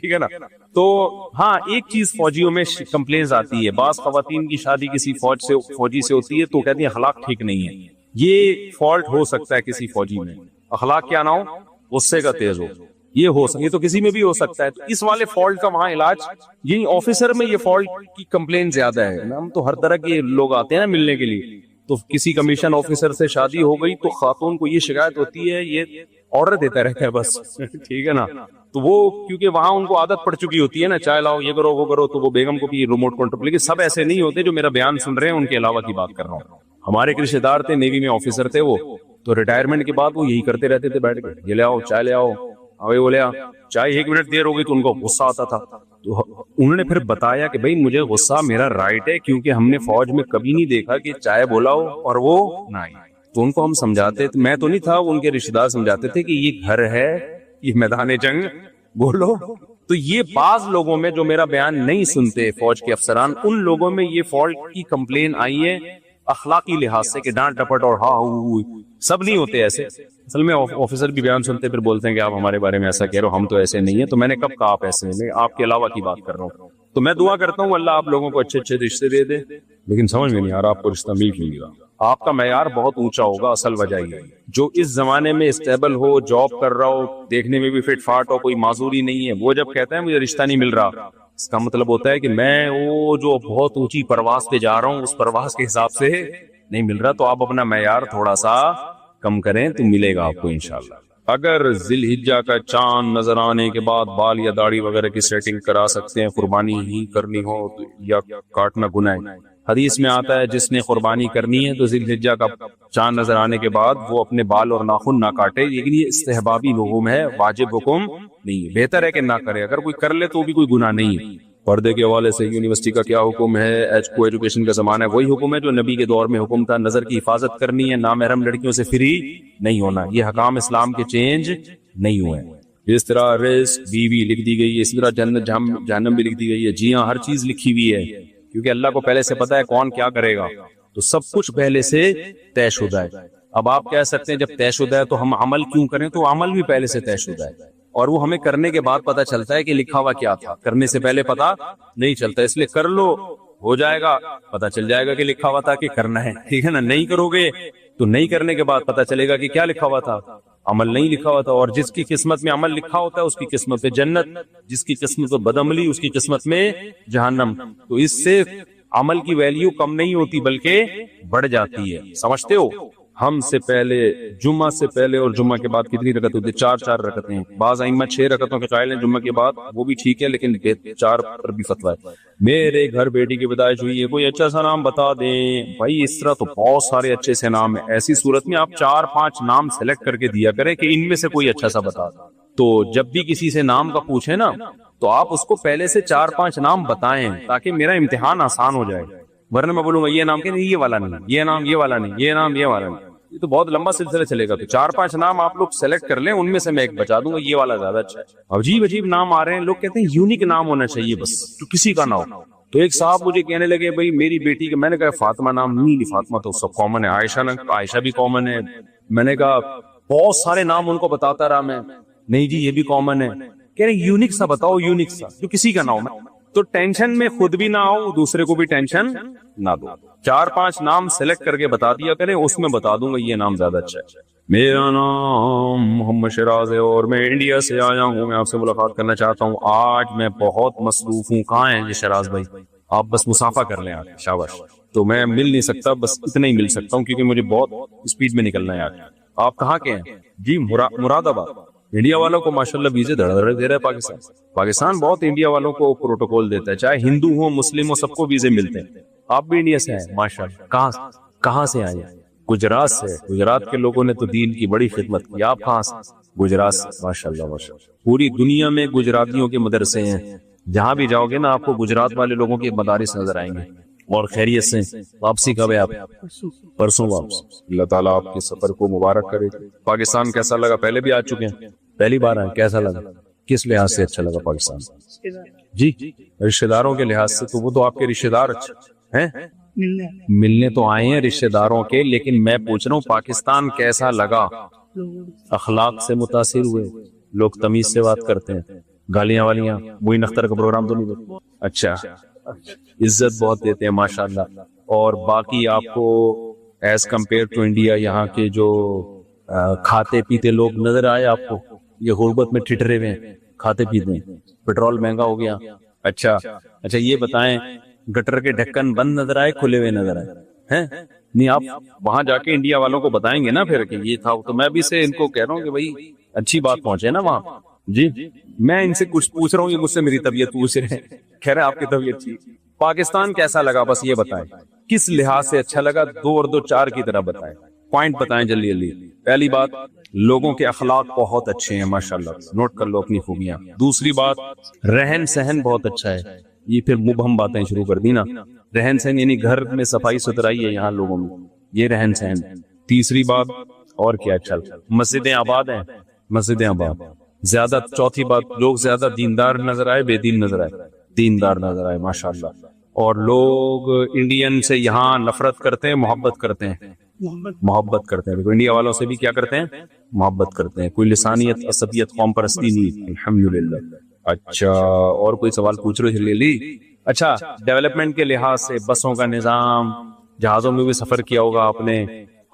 ٹھیک ہے نا. تو ہاں ایک چیز فوجیوں میں کمپلینز آتی ہے, بعض خواتین کی شادی کسی فوجی سے ہوتی ہے تو کہتی ہیں اخلاق ٹھیک نہیں ہے. یہ فالٹ ہو سکتا ہے کسی فوجی میں, اخلاق کیا نہ ہو, غصے کا تیز ہو, یہ ہو سکتا ہے, تو کسی میں بھی ہو سکتا ہے. تو اس والے فالٹ کا وہاں علاج, یہی آفیسر میں یہ فالٹ کی کمپلین زیادہ ہے. ہم تو ہر طرح کے لوگ آتے ہیں نا ملنے کے لیے, تو کسی کمیشن آفیسر سے شادی ہو گئی تو خاتون کو یہ شکایت ہوتی ہے یہ آرڈر دیتا رہتا ہے بس, ٹھیک ہے نا. تو وہ کیونکہ وہاں ان کو عادت پڑ چکی ہوتی ہے نا, چائے لاؤ, یہ کرو, وہ کرو, تو وہ بیگم کو بھی ریموٹ کنٹرول. لیکن سب ایسے نہیں ہوتے جو میرا بیان سن رہے ہیں, ان کے علاوہ کی بات کر رہا ہوں. ہمارے ایک رشتے دار تھے, نیوی میں آفیسر تھے وہ, تو ریٹائرمنٹ کے بعد وہ یہی کرتے رہتے تھے بیٹھ کے, یہ لے آؤ, چائے لے آؤ, وہ لے آ چائے, 1 منٹ دیر ہو گئی تو ان کو غصہ آتا تھا. تو انہوں نے پھر بتایا کہ بھائی مجھے غصہ میرا رائٹ ہے, کیونکہ ہم نے فوج میں کبھی نہیں دیکھا کہ چائے بولاؤ اور وہ نہ آئی. تو ان کو ہم سمجھاتے, میں تو نہیں تھا, ان کے رشتے دار سمجھاتے تھے کہ یہ گھر ہے, یہ میدان جنگ, بولو. تو یہ بعض لوگوں میں جو میرا بیان نہیں سنتے فوج کے افسران, ان لوگوں میں یہ فالٹ کی کمپلین آئی ہے اخلاقی لحاظ سے کہ ڈانٹ ڈپٹ اور ہاں سب نہیں ہوتے ایسے. اصل میں آفیسر بھی بیان سنتے پھر بولتے ہیں کہ آپ ہمارے بارے میں ایسا کہہ رہے ہو, ہم تو ایسے نہیں ہیں. تو میں نے کب کہا آپ ایسے نہیں, آپ کے علاوہ کی بات کر رہا ہوں. تو میں دعا کرتا ہوں اللہ آپ لوگوں کو اچھے اچھے رشتے دے دے, لیکن سمجھ میں نہیں آ رہا آپ کو رشتہ مل گا. آپ کا معیار بہت اونچا ہوگا. اصل وجہ یہ جو اس زمانے میں اسٹیبل ہو, جاب کر رہا ہو, دیکھنے میں بھی فٹ فاٹ ہو, کوئی معذوری نہیں ہے, وہ جب کہتا ہے مجھے رشتہ نہیں مل رہا, اس کا مطلب ہوتا ہے کہ میں وہ جو بہت اونچی پرواز پہ جا رہا ہوں اس پرواز کے حساب سے نہیں مل رہا. تو آپ اپنا معیار تھوڑا سا کم کریں تو ملے گا آپ کو انشاءاللہ. اگر ذی الحجہ کا چاند نظر آنے کے بعد بال یا داڑھی وغیرہ کی سیٹنگ کرا سکتے ہیں, قربانی ہی کرنی ہو یا کاٹنا گناہ ہے. حدیث میں آتا ہے جس نے قربانی کرنی ہے تو ذی الحجہ کا چاند نظر آنے کے بعد وہ اپنے بال اور ناخن نہ کاٹے. لیکن یہ استحبابی حکم ہے, واجب حکم نہیں ہے. بہتر ہے کہ نہ کرے, اگر کوئی کر لے تو بھی کوئی گناہ نہیں ہے. پردے کے حوالے سے یونیورسٹی کا کیا حکم ہے؟ کو ایجوکیشن کا زمانہ ہے, وہی حکم ہے جو نبی کے دور میں حکم تھا. نظر کی حفاظت کرنی ہے, نامحرم لڑکیوں سے فری نہیں ہونا. یہ حکام اسلام کے چینج نہیں ہوئے. اس طرح رزق بیوی لکھ دی گئی ہے, اسی طرح جنت جہنم بھی لکھ دی گئی ہے. جی ہاں, ہر چیز لکھی ہوئی ہے, کیونکہ اللہ کو پہلے سے پتا ہے کون کیا کرے گا, تو سب کچھ پہلے سے طے شدہ ہے. اب آپ کہہ سکتے ہیں جب طے شدہ ہے تو ہم عمل کیوں کریں, تو عمل بھی پہلے سے طے شدہ ہے, اور وہ ہمیں کرنے کے بعد پتا چلتا ہے کہ لکھا ہوا کیا تھا. کرنے سے پہلے پتا نہیں چلتا, اس لیے کر لو, ہو جائے گا, پتا چل جائے گا کہ لکھا ہوا تھا کہ کرنا ہے, ٹھیک ہے نا. نہیں کرو گے تو نہیں کرنے کے بعد پتا چلے گا کہ کیا لکھا ہوا تھا, عمل نہیں لکھا ہوا تھا. اور جس کی قسمت میں عمل لکھا ہوتا ہے اس کی قسمت میں جنت, جس کی قسمت میں بدعملی اس کی قسمت میں جہنم. تو اس سے عمل کی ویلیو کم نہیں ہوتی بلکہ بڑھ جاتی ہے. سمجھتے ہو, ہم سے پہلے جمعہ سے پہلے اور جمعہ کے بعد کتنی رکعت ہوتی ہے؟ 4 رکعتیں. بعض ائمہ 6 رکعتوں کے قائل ہیں جمعہ کے بعد, وہ بھی ٹھیک ہے, لیکن 4 پر بھی فتویٰ ہے. میرے گھر بیٹی کی پیدائش ہوئی ہے, کوئی اچھا سا نام بتا دیں. بھائی اس طرح تو بہت سارے اچھے سے نام ہیں. ایسی صورت میں آپ 4-5 نام سلیکٹ کر کے دیا کریں کہ ان میں سے کوئی اچھا سا بتا دیں. تو جب بھی کسی سے نام کا پوچھیں نا, تو آپ اس کو پہلے سے 4-5 نام بتائیں تاکہ میرا امتحان آسان ہو جائے. ورنہ میں بولوں گا یہ نام کہ نہیں, یہ والا نہیں, یہ نام یہ والا نہیں, یہ نام یہ والا نہیں, یہ تو بہت لمبا سلسلہ چلے گا. تو 4-5 نام آپ لوگ سلیکٹ کر لیں, ان میں سے میں ایک بچا دوں گا, یہ والا زیادہ اچھا ہے. عجیب نام آ رہے ہیں, لوگ کہتے ہیں یونیک نام ہونا چاہیے بس, جو کسی کا نہ ہو. تو ایک صاحب مجھے کہنے لگے بھائی میری بیٹی کے, میں نے کہا فاطمہ نام نہیں, فاطمہ تو سب کامن ہے, عائشہ بھی کامن ہے. میں نے کہا بہت سارے نام ان کو بتاتا رہا میں, نہیں جی یہ بھی کامن ہے. کہہ رہے یونیک سا بتاؤ, یونیک سا جو کسی کا نہ ہو. تو ٹینشن میں خود بھی نہ آؤ, دوسرے کو بھی ٹینشن نہ دو. 4-5 نام سلیکٹ کر کے بتا دیا کریں, اس میں بتا دوں گا یہ نام زیادہ اچھا ہے. میرا نام محمد شراز ہے اور میں انڈیا سے آیا ہوں, میں آپ سے ملاقات کرنا چاہتا ہوں. آج میں بہت مصروف ہوں. کہاں ہیں یہ شراز بھائی؟ آپ بس مسافہ کر لیں آج, شاباش. تو میں مل نہیں سکتا, بس اتنا ہی مل سکتا ہوں کیونکہ مجھے بہت اسپیڈ میں نکلنا ہے آج. آپ کہاں کے ہیں؟ جی مراد آباد. انڈیا والوں کو ماشاءاللہ ویزے دھڑ دے رہا ہے پاکستان. پاکستان بہت انڈیا والوں کو پروٹوکول دیتا ہے, چاہے ہندو ہو مسلم ہو, سب کو ویزے ملتے ہیں. آپ بھی انڈیا سے ہیں ماشاءاللہ. کہاں سے آئے؟ گجرات سے. گجرات کے لوگوں نے تو دین کی بڑی خدمت کی. آپ کہاں سے؟ گجرات سے. ماشاءاللہ ماشاءاللہ. پوری دنیا میں گجراتیوں کے مدرسے ہیں, جہاں بھی جاؤ گے نا آپ کو گجرات والے لوگوں کے مدارس نظر آئیں گے. اور خیریت سے واپسی کب ہے آپ؟ پرسوں واپس. اللہ تعالیٰ آپ کے سفر کو مبارک کرے. پاکستان کیسا لگا؟ پہلے بھی آ چکے ہیں, پہلی بار آئے, کیسا لگا؟ کس لحاظ سے اچھا لگا پاکستان؟ جی رشتہ داروں کے لحاظ سے. تو وہ تو آپ کے رشتہ دار اچھا ہیں, ملنے تو آئے ہیں رشتہ داروں کے, لیکن میں پوچھ رہا ہوں پاکستان کیسا لگا؟ اخلاق سے متاثر ہوئے؟ لوگ تمیز سے بات کرتے ہیں, گالیاں والیاں معین اختر کا پروگرام تو نہیں دیکھتے؟ اچھا، عزت بہت دیتے ہیں ماشاءاللہ. اور باقی آپ کو ایز کمپیئر ٹو انڈیا یہاں کے جو کھاتے پیتے لوگ نظر آئے آپ کو؟ یہ غربت میں ٹھٹرے ہوئے ہیں، کھاتے پیتے ہیں، پیٹرول مہنگا ہو گیا. اچھا یہ بتائیں گٹر کے ڈھکن بند نظر آئے کھلے ہوئے نظر آئے ہیں؟ نہیں، آپ وہاں جا کے انڈیا والوں کو بتائیں گے نا پھر کہ یہ تھا. تو میں بھی سے ان کو کہہ رہا ہوں کہ بھائی اچھی بات پہنچے نا وہاں. جی میں ان سے کچھ پوچھ رہا ہوں، یہ مجھ سے میری طبیعت پوچھ رہے ہیں. کہہ رہے ہیں آپ کی طبیعت ٹھیک. پاکستان کیسا لگا بس یہ بتائیں، کس لحاظ سے اچھا لگا؟ 2 اور 2 4 کی طرح بتائیں، پوائنٹ بتائیں جلدی جلدی. پہلی بات، لوگوں کے اخلاق بہت اچھے ہیں ماشاءاللہ، نوٹ کر لو اپنی خوبیاں. دوسری بات، رہن سہن بہت اچھا ہے. یہ پھر مبہم باتیں شروع کر دی نا. رہن سہن یعنی گھر میں صفائی ستھرائی ہے یہاں لوگوں میں، یہ رہن سہن. تیسری بات، اور کیا اچھا، مسجدیں آباد ہیں، مسجدیں آباد. زیادہ، چوتھی بات، لوگ زیادہ دیندار نظر آئے بے دین نظر آئے؟ دیندار نظر آئے ماشاءاللہ. اور لوگ انڈین سے یہاں نفرت کرتے ہیں محبت کرتے ہیں؟ محبت کرتے ہیں. انڈیا والوں سے بھی کیا کرتے ہیں؟ محبت کرتے ہیں. کوئی لسانیت عصبیت قوم پرستی نہیں، الحمدللہ. اچھا، اور کوئی سوال پوچھ رہے لے لی. اچھا، ڈیولپمنٹ کے لحاظ سے بسوں کا نظام، جہازوں میں بھی سفر کیا ہوگا آپ نے،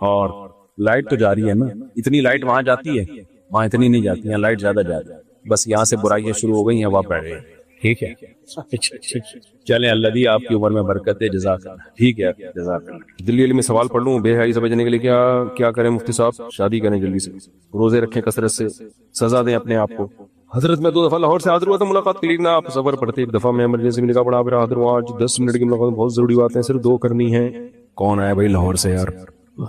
اور لائٹ تو جاری ہے نا؟ اتنی لائٹ وہاں جاتی ہے؟ وہاں اتنی نہیں جاتی ہیں، لائٹ زیادہ جاتی ہے. بس یہاں سے برائیاں شروع ہو گئی ہیں، وہاں پڑ رہی ہیں. ٹھیک ہے، چلیں اللہ دی آپ کی عمر میں برکت ہے. جزاک اللہ. ٹھیک ہے، جزاک اللہ. جلدی میں سوال پڑھ لوں. بے حیائی سے بچنے کے لیے کیا کریں مفتی صاحب؟ شادی کریں جلدی سے، روزے رکھیں کثرت سے، سزا دیں اپنے آپ کو. حضرت میں 2 دفعہ لاہور سے حاضر ہوا تھا ملاقات کے لیے نا، آپ سفر پڑتے. ایک دفعہ میں ایمرجنسی میں نکاح پڑا، پھر حاضر ہوا. آج 10 منٹ کی ملاقات، بہت ضروری بات ہے، صرف 2 کرنی ہے. کون آیا بھائی لاہور سے؟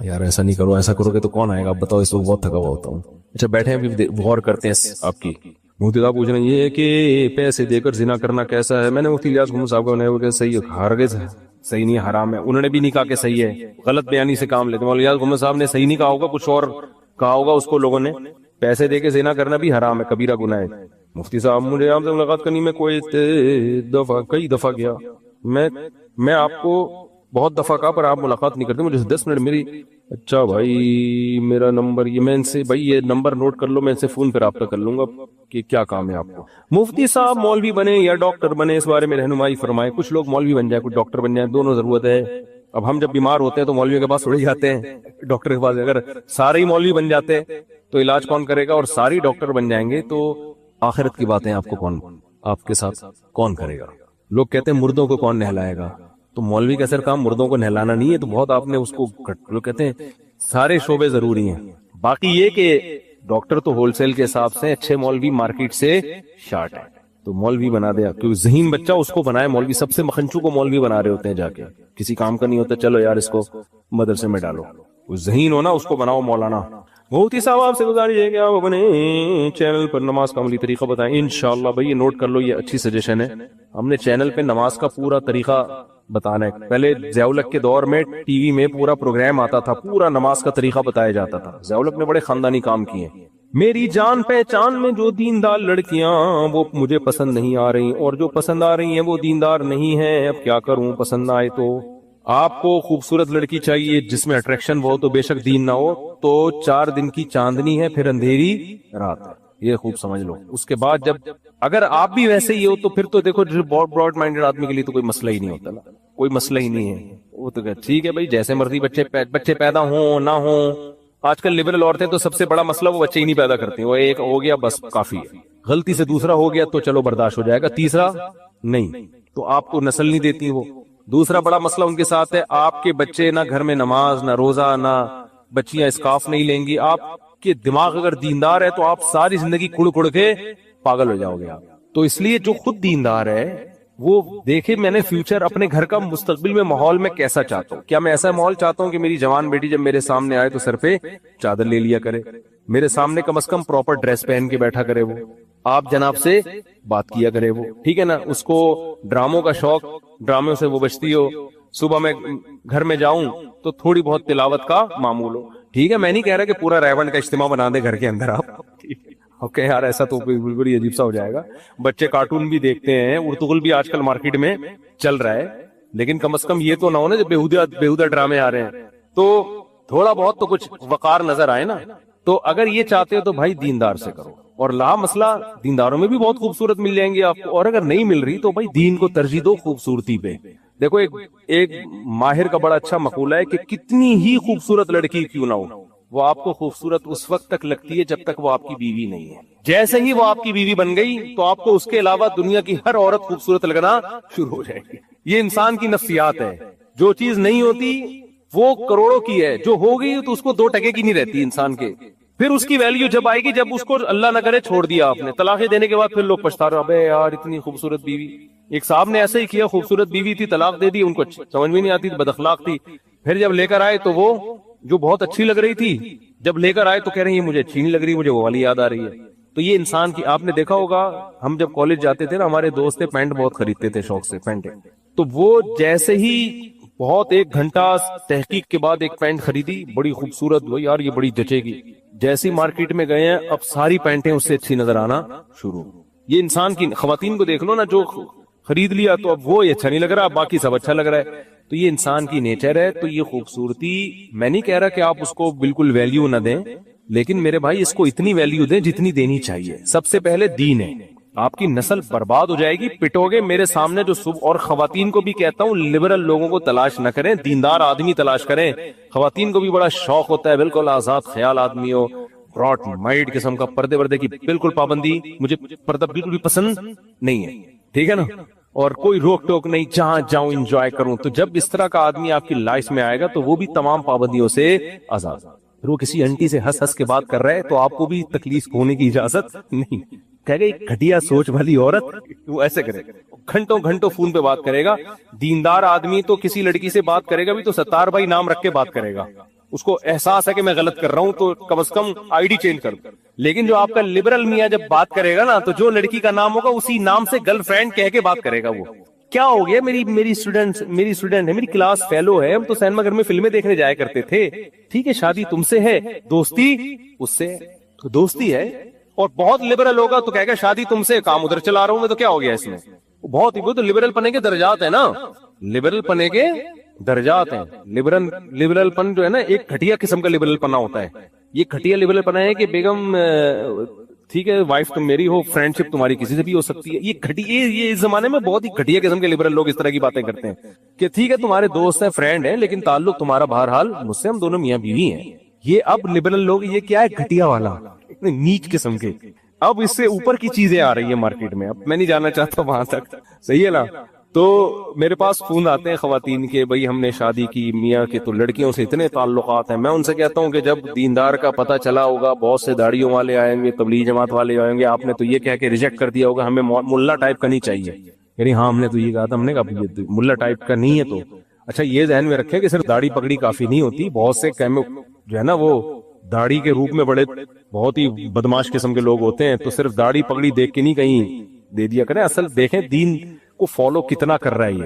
یار ایسا نہیں کرو، ایسا کرو گے تو کون آئے گا؟ آپ بتاؤ، اس وقت بہت تھکا ہوا ہوتا ہوں. اچھا بیٹھے ہیں، غور کرتے ہیں آپ کی. مفتی صاحب پوچھ رہے ہیں یہ کہ پیسے دے کر زنا کرنا کیسا ہے؟ میں نے مفتی الیاس گھومر صاحب کو کہ صحیح ہے، ہرگز صحیح نہیں، حرام ہے. انہوں نے بھی نہیں کہا کہ صحیح ہے، غلط بیانی سے کام لیتے. مفتی الیاس گھومر صاحب نے صحیح نہیں کہا ہوگا، کچھ اور کہا ہوگا اس کو لوگوں نے. پیسے دے کے زنا کرنا بھی حرام ہے، کبیرہ گناہ ہے. مفتی صاحب مجھے آپ سے ملاقات کرنی میں کئی دفعہ گیا. میں آپ کو بہت دفعہ کہا پر آپ ملاقات نہیں کرتے. مجھے 10 منٹ میری. اچھا بھائی میرا نمبر یہ، میں ان سے بھائی یہ نمبر نوٹ کر لو، میں ان سے فون پہ رابطہ کر لوں گا کہ کیا کام ہے آپ کو. مفتی صاحب مولوی بنے یا ڈاکٹر بنے، اس بارے میں رہنمائی فرمائے. کچھ لوگ مولوی بن جائے، کچھ ڈاکٹر بن جائے، دونوں ضرورت ہے. اب ہم جب بیمار ہوتے ہیں تو مولوی کے پاس تھوڑے جاتے ہیں، ڈاکٹر کے پاس. اگر سارے ہی مولوی بن جاتے تو علاج کون کرے گا؟ اور ساری ڈاکٹر بن جائیں گے تو آخرت کی باتیں آپ کو کون، آپ کے ساتھ کون کرے گا؟ لوگ کہتے ہیں مردوں کو کون نہلائے گا؟ تو مولوی کا سر کام مردوں کو نہلانا نہیں ہے. تو بہت آپ نے اس کو، لوگ کہتے ہیں سارے شعبے ضروری ہیں. باقی یہ کہ ڈاکٹر تو ہول سیل کے حساب سے، اچھے مولوی مارکیٹ سے شارٹ ہے. تو مولوی بنا دیا، کیونکہ ذہین بچہ اس کو بنائے مولوی. سب سے مکھنچو کو مولوی بنا رہے ہوتے ہیں جا کے، کسی کام کا نہیں ہوتا. چلو یار اس کو مدرسے میں ڈالو، وہ ذہین ہونا اس کو بناؤ مولانا. مفتی صاحب آپ سے گزارش ہے کہ آپ اپنے چینل پر نماز کا عملی طریقہ بتائیں. انشاءاللہ بھائی یہ نوٹ کر لو، یہ اچھی سجیشن ہے. ہم نے چینل پہ نماز کا پورا طریقہ بتانا ہے. پہلے ضیاء الحق کے دور میں ٹی وی میں پورا پروگرام آتا تھا، پورا نماز کا طریقہ بتایا جاتا تھا. ضیاء الحق نے بڑے خاندانی کام کیے. میری جان پہچان میں جو دیندار لڑکیاں وہ مجھے پسند نہیں آ رہی، اور جو پسند آ رہی ہیں وہ دیندار نہیں ہیں. اب کیا کروں؟ پسند نہ آئے تو آپ کو خوبصورت لڑکی چاہیے جس میں اٹریکشن ہو، تو بے شک دین نہ ہو تو 4 دن کی چاندنی ہے، پھر اندھیری رات ہے. یہ خوب سمجھ لو. اس کے بعد جب اگر آپ بھی ویسے ہی ہو تو پھر تو دیکھو براڈ مائنڈڈ آدمی کے لیے تو کوئی مسئلہ ہی نہیں ہوتا نا، کوئی مسئلہ ہی نہیں ہے. وہ تو ٹھیک ہے بھائی، جیسے مرضی بچے پیدا ہوں نہ ہوں. آج کل لبرل عورتیں تو سب سے بڑا مسئلہ وہ بچے ہی نہیں پیدا کرتی. وہ ایک ہو گیا بس کافی ہے، غلطی سے دوسرا ہو گیا تو چلو برداشت ہو جائے گا، تیسرا نہیں تو آپ کو نسل نہیں دیتی. وہ دوسرا بڑا مسئلہ ان کے ساتھ ہے، آپ کے بچے نہ گھر میں نماز، نہ روزہ، نہ بچیاں اسکارف نہیں لیں گی. آپ کے دماغ اگر دیندار ہے تو آپ ساری زندگی کڑ کڑ کے پاگل ہو جاؤ گے آپ. تو اس لیے جو خود دیندار ہے وہ دیکھے میں نے فیوچر اپنے گھر کا مستقبل میں ماحول میں کیسا چاہتا ہوں. کیا میں ایسا ماحول چاہتا ہوں کہ میری جوان بیٹی جب میرے سامنے آئے تو سر پہ چادر لے لیا کرے، میرے سامنے کم از کم پراپر ڈریس پہن کے بیٹھا کرے، وہ آپ جناب سے بات کیا کرے، وہ ٹھیک ہے نا. اس کو ڈراموں کا شوق، ڈراموں سے وہ بچتی ہو. صبح میں گھر میں جاؤں تو تھوڑی بہت تلاوت کا معمول ہو. ٹھیک ہے، میں نہیں کہہ رہا کہ پورا ریونڈ کا اجتماع بنا دے گھر کے اندر آپ. اوکے یار، ایسا تو بالکل ہی عجیب سا ہو جائے گا. بچے کارٹون بھی دیکھتے ہیں، ارطغرل بھی آج کل مارکیٹ میں چل رہا ہے، لیکن کم از کم یہ تو نہ ہو نا جب بیہودہ ڈرامے آ رہے ہیں تو تھوڑا بہت تو کچھ وقار نظر آئے نا. تو اگر یہ چاہتے ہو تو بھائی دیندار سے کرو. اور لا مسئلہ دینداروں میں بھی بہت خوبصورت مل جائیں گے آپ کو، اور اگر نہیں مل رہی تو بھائی دین کو ترجیح دو خوبصورتی پہ. دیکھو ایک ماہر کا بڑا اچھا مقولہ ہے کہ کتنی ہی خوبصورت لڑکی کیوں نہ ہو، وہ آپ کو خوبصورت اس وقت تک لگتی ہے جب تک وہ آپ کی بیوی نہیں ہے. جیسے ہی وہ آپ کی بیوی بن گئی تو آپ کو اس کے علاوہ دنیا کی ہر عورت خوبصورت لگنا شروع ہو جائے گی. یہ انسان کی نفسیات ہے. جو چیز نہیں ہوتی وہ کروڑوں کی ہے، جو ہو گئی تو اس کو 2 ٹکے کی نہیں رہتی انسان کے. پھر اس کی ویلیو جب آئے گی جب اس کو اللہ نہ کرے چھوڑ دیا آپ نے، طلاقیں دینے کے بعد پھر لوگ پچھتا رہے ابے یار اتنی خوبصورت بیوی. ایک صاحب نے ایسے ہی کیا، خوبصورت بیوی تھی، طلاق دے دی، ان کو سمجھ میں نہیں آتی تھی، بد اخلاق تھی. پھر جب لے کر آئے تو وہ جو بہت اچھی لگ رہی تھی، جب لے کر آئے تو کہہ رہے ہیں یہ مجھے اچھی نہیں لگ رہی، مجھے وہ والی یاد آ رہی ہے. تو یہ انسان کی، آپ نے دیکھا ہوگا ہم جب کالج جاتے تھے نا، ہمارے دوست پینٹ بہت خریدتے تھے شوق سے پینٹ، تو وہ جیسے ہی بہت 1 گھنٹہ تحقیق کے بعد ایک پینٹ خریدی بڑی خوبصورت، وہ یار یہ بڑی جچے گی، جیسی مارکیٹ میں گئے ہیں اب ساری پینٹیں اس سے اچھی نظر آنا شروع. یہ انسان کی خواتین کو دیکھ لو نا، جو خرید لیا تو اب وہ اچھا نہیں لگ رہا، باقی سب اچھا لگ رہا ہے. تو یہ انسان کی نیچر ہے. تو یہ خوبصورتی، میں نہیں کہہ رہا کہ آپ اس کو بالکل ویلیو نہ دیں، لیکن میرے بھائی اس کو اتنی ویلیو دیں جتنی دینی چاہیے. سب سے پہلے دین ہے. آپ کی نسل برباد ہو جائے گی، پٹو گے میرے سامنے جو صبح. اور خواتین کو بھی کہتا ہوں لبرل لوگوں کو تلاش نہ کریں، دیندار آدمی تلاش کریں. خواتین کو بھی بڑا شوق ہوتا ہے بالکل آزاد خیال آدمی ہو، براڈ مائنڈ قسم کا، پردے وردے کی بالکل پابندی، مجھے پردہ بالکل بھی پسند نہیں ہے، ٹھیک ہے نا، اور کوئی روک ٹوک نہیں، جہاں جاؤں انجوائے کروں. تو جب اس طرح کا آدمی آپ کی لائف میں آئے گا تو وہ بھی تمام پابندیوں سے آزاد. پھر وہ کسی انٹی سے ہنس ہنس کے بات کر رہا ہے تو آپ کو بھی تکلیف ہونے کی اجازت نہیں. کہے گا ایک گھٹیا سوچ والی عورت وہ ایسے کرے گا، گھنٹوں گھنٹوں فون پہ بات کرے گا. دیندار آدمی تو کسی لڑکی سے بات کرے گا بھی تو ستار بھائی نام رکھ کے بات کرے گا، اس کو احساس ہے کہ میں غلط کر رہا ہوں تو کم از کم آئی ڈی چینج کر. لیکن جو آپ کا لبرل میاں جب بات کرے گا نا تو جو لڑکی کا نام ہوگا اسی نام سے گرل فرینڈ کہہ کے بات کرے گا. وہ کیا ہو گیا، میری اسٹوڈنٹ ہے، میری کلاس فیلو ہے، ہم تو سینما گھر میں فلمیں دیکھنے جایا کرتے تھے، ٹھیک ہے شادی تم سے ہے، دوستی اس سے، تو دوستی ہے. اور بہت لبرل ہوگا تو کہے گا شادی تم سے، کام ادھر چلا رہا ہوں میں، تو کیا ہو گیا اس میں. بہت ہی وہ تو لبرل پنے کے درجات ہیں نا، لبرل پنے کے درجات ہیں. لبرل پن جو ہے نا ایک گھٹیا قسم کا لبرل پنا ہوتا ہے. یہ گھٹیا لبرل پنا ہے کہ بیگم ٹھیک ہے وائف تم میری ہو، فرینڈ شپ تمہاری کسی سے بھی ہو سکتی ہے. یہ گھٹیا، یہ اس زمانے میں بہت ہی گھٹیا قسم کے لبرل لوگ اس طرح کی باتیں کرتے ہیں کہ ٹھیک ہے تمہارے دوست ہیں، فرینڈ ہیں، لیکن تعلق تمہارا بہرحال مجھ سے، ہم دونوں میاں بیوی ہیں. یہ اب لبرل لوگ یہ کیا ہے، گھٹیا والا، اتنے نیچ قسم کے. اب اس سے اوپر کی چیزیں آ رہی ہیں مارکیٹ میں، اب میں نہیں جانا چاہتا وہاں تک، صحیح ہے نا. تو میرے پاس فون آتے ہیں خواتین کے، بھائی ہم نے شادی کی میاں کے تو لڑکیوں سے اتنے تعلقات ہیں. میں ان سے کہتا ہوں کہ جب دیندار کا پتہ چلا ہوگا، بہت سے داڑھیوں والے آئیں گے، تبلیغ جماعت والے آئیں گے، آپ نے تو یہ کہہ کے ریجیکٹ کر دیا ہوگا ہمیں ملا ٹائپ کا نہیں چاہیے. یعنی ہاں ہم نے تو یہ کہا تھا، ہم نے کہا یہ ملا ٹائپ کا نہیں ہے. تو اچھا یہ ذہن میں رکھیں کہ صرف داڑھی پگڑی کافی نہیں ہوتی. بہت سے جو ہے نا وہ داڑھی کے روپ میں بڑے بہت ہی بدماش قسم کے لوگ ہوتے ہیں، تو صرف داڑھی پگڑی دیکھ کے نہیں کہیں دے دیا کریں. اصل دیکھیں دین کو فالو کتنا کر رہا ہے یہ.